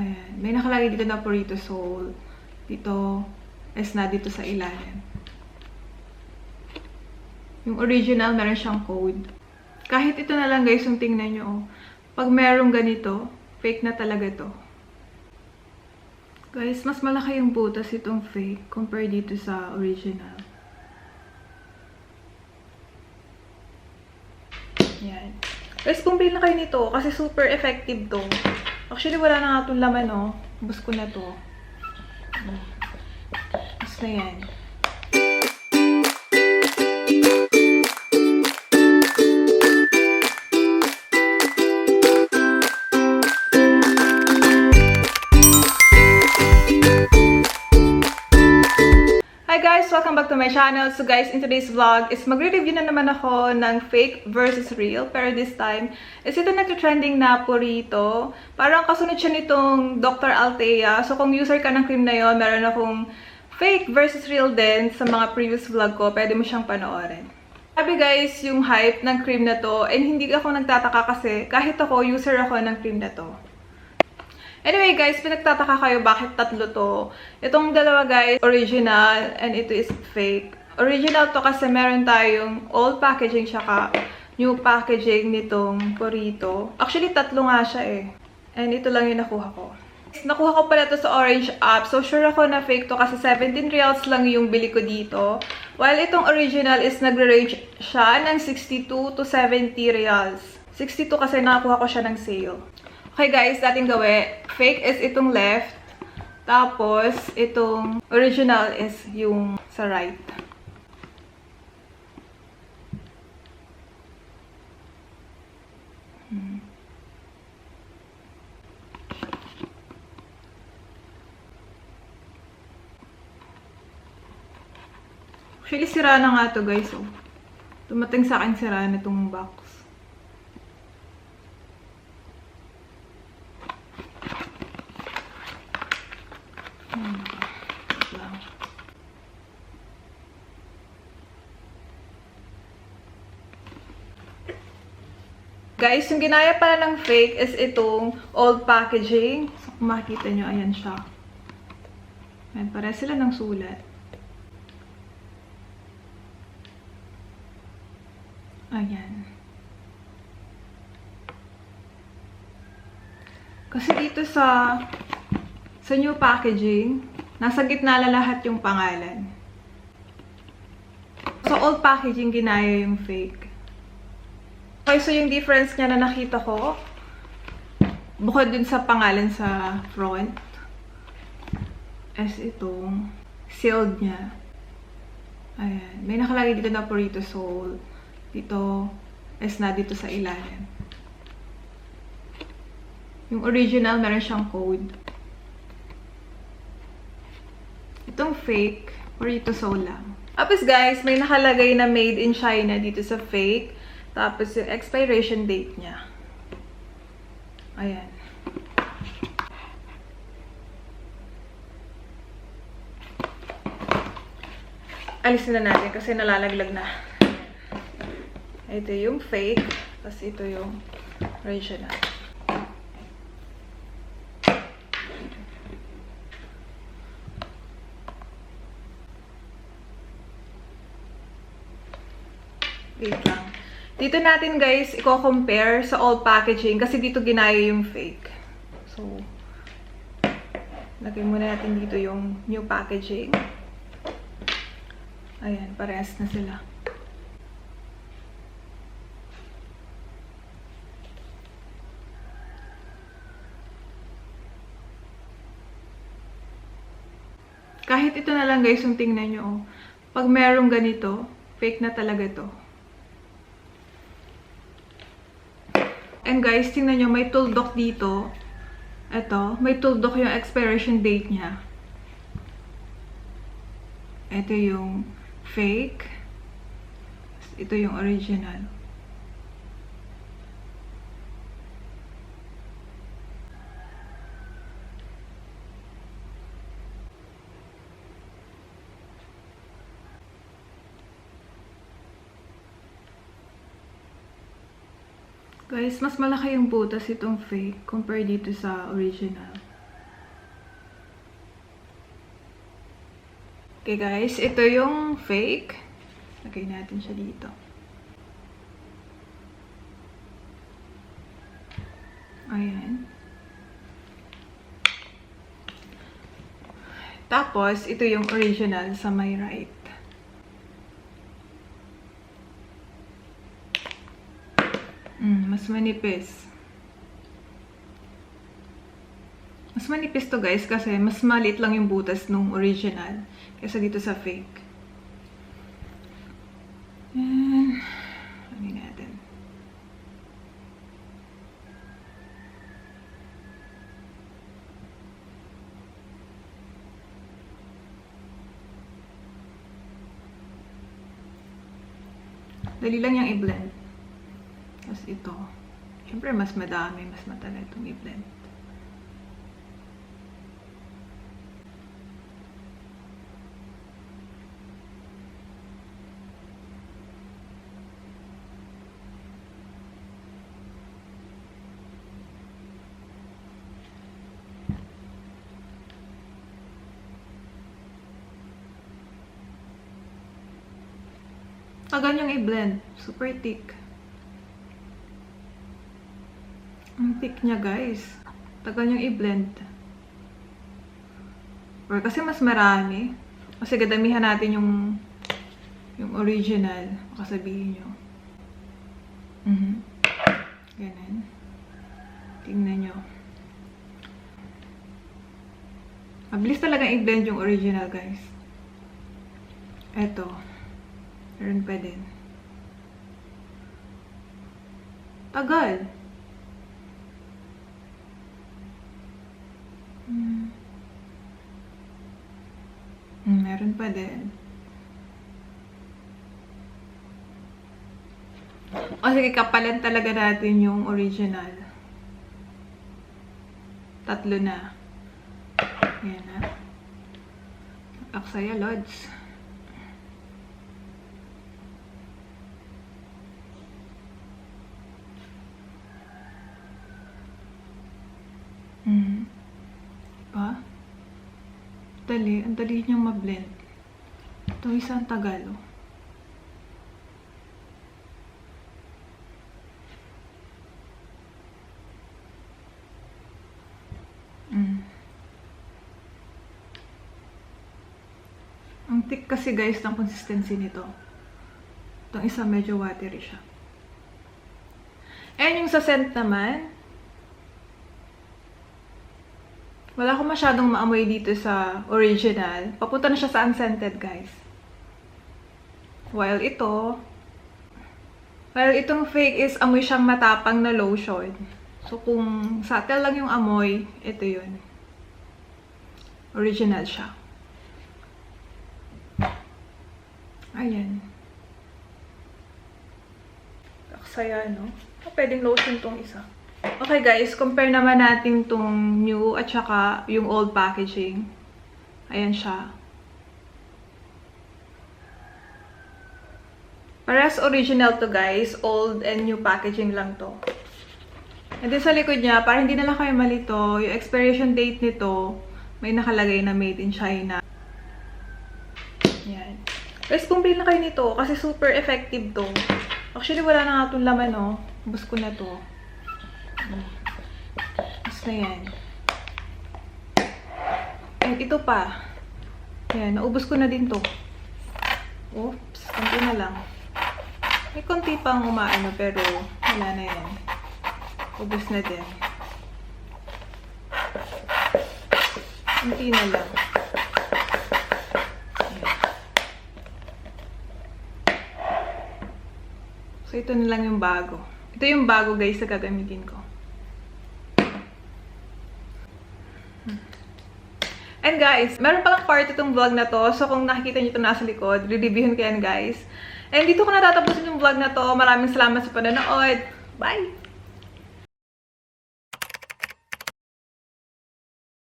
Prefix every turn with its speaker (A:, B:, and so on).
A: Ayan. May nakalagay dito na Purito Soul. Dito is na dito sa ilalim. Yung original, meron siyang code. Kahit ito na lang guys, yung tingnan nyo. Oh. Pag merong ganito, fake na talaga to. Guys, mas malaki yung butas itong fake compare dito sa original. Yan. Guys, bumili na kayo nito kasi super effective to. Actually, wala na nga itong laman, no? Bus ko na to. Bus na yan. Hi guys! Welcome back to my channel. So guys, in today's vlog is magre-review na naman ako ng fake versus real. Pero this time, is ito nag-trending na Purito. Parang kasunod siya nitong Dr. Althea. So kung user ka ng cream na yon, meron akong fake versus real din sa mga previous vlog ko. Pwede mo siyang panoorin. Sabi guys, yung hype ng cream na to, and hindi ako nagtataka kasi kahit ako, user ako ng cream na to. Anyway guys, pinagtataka kayo bakit tatlo to. Itong dalawa guys, original, and ito is fake. Original to kasi meron tayong old packaging tsaka new packaging nitong Purito. Actually, tatlo nga siya eh. And ito lang yung nakuha ko. Nakuha ko pala to sa Orange app. So sure ako na fake to kasi 17 reals lang yung bili ko dito. While itong original is nagre-range siya ng 62 to 70 reals. 62 kasi nakakuha ko siya ng sale. Okay guys, dating gawin. Fake is itong left. Tapos, itong original is yung sa right. Actually, sira na nga to guys. Oh. Tumating sa akin sira na itong box. Guys, yung ginaya pala ng fake is itong old packaging. So, kung makikita nyo, ayan siya. Ayan, pare sila ng sulat. Ayan. Kasi dito sa new packaging, nasa gitna na lahat yung pangalan. So, old packaging, ginaya yung fake. Okay, so yung difference niya na nakita ko, bukod dun sa pangalan sa front, is itong sealed niya. Ayan. May nakalagay dito na Purito Soul. Dito is na dito sa ilalim. Yung original, meron siyang code. Itong fake, Purito Soul lang. Tapos guys, may nakalagay na made in China dito sa fake. Tapos yung expiration date niya. Ayan. Alisin na natin kasi nalalaglag na. Ito yung fake. Tapos ito yung original. Wait lang. Dito natin guys, i-compare sa old packaging kasi dito ginaya yung fake. So, lagay muna natin dito yung new packaging. Ayan, parehas na sila. Kahit ito na lang guys, yung tingnan nyo. Oh. Pag merong ganito, fake na talaga to. And guys, tingnan nyo, may tuldok dito. Ito, may tuldok yung expiration date niya. Ito yung fake. Ito yung original. Guys, mas malaki yung butas itong fake compare dito sa original. Okay guys, ito yung fake. Lagay natin siya dito. Ayan. Tapos, ito yung original sa my right. Mas manipis. Mas manipis to guys kasi mas maliit lang yung butas nung original kaysa dito sa fake. And, ano natin? Dali lang yung i-blend. Tapos ito. Siyempre, mas madami, mas matagal itong i-blend. Tagal niyang i-blend. Super thick. Ang thick niya, guys. Tagal niyang i-blend. Or kasi mas marami. Kasi gadamihan natin yung original. Makasabihin niyo. Ganun. Tingnan niyo. Mabilis talaga i-blend yung original, guys. Eto. Meron pa din. Tagal. Meron pa din. O sige, kapalan talaga natin yung original. 3 na. Ayan na. Aksaya Lods. Diba? Dali. Ang dali niyang ma-blend. Ito isang tagal, oh. Ang thick kasi guys ng consistency nito. Itong isa medyo watery siya. And yung sa scent naman, wala akong masyadong maamoy dito sa original. Papunta na siya sa unscented, guys. While itong fake is amoy siyang matapang na lotion. So, kung subtle lang yung amoy, ito yun. Original siya. Ayan. Aksaya, no? Pwedeng lotion tong isa. Okay guys, compare naman natin tong new at saka yung old packaging. Ayan siya. Parehas original to guys. Old and new packaging lang to. And then sa likod niya, para hindi na lang kayo malito, yung expiration date nito, may nakalagay na made in China. Ayan. Guys, bumili na kayo nito kasi super effective to. Actually, wala na nga itong laman, no? Ubus ko na to. Basta yan. And ito pa. Ayan, naubos ko na din to. Oops, konti na lang. May konti pang umaano pero wala na yan. Ubos na din. Konti na lang. Ayan. So, ito na lang yung bago. Ito yung bago guys na gagamitin ko. And guys, meron palang part itong vlog na to. So kung nakikita nyo ito nasa likod, re-reviewin ko yan guys. And dito ko natatapusin yung vlog na to. Maraming salamat sa panonood. Bye!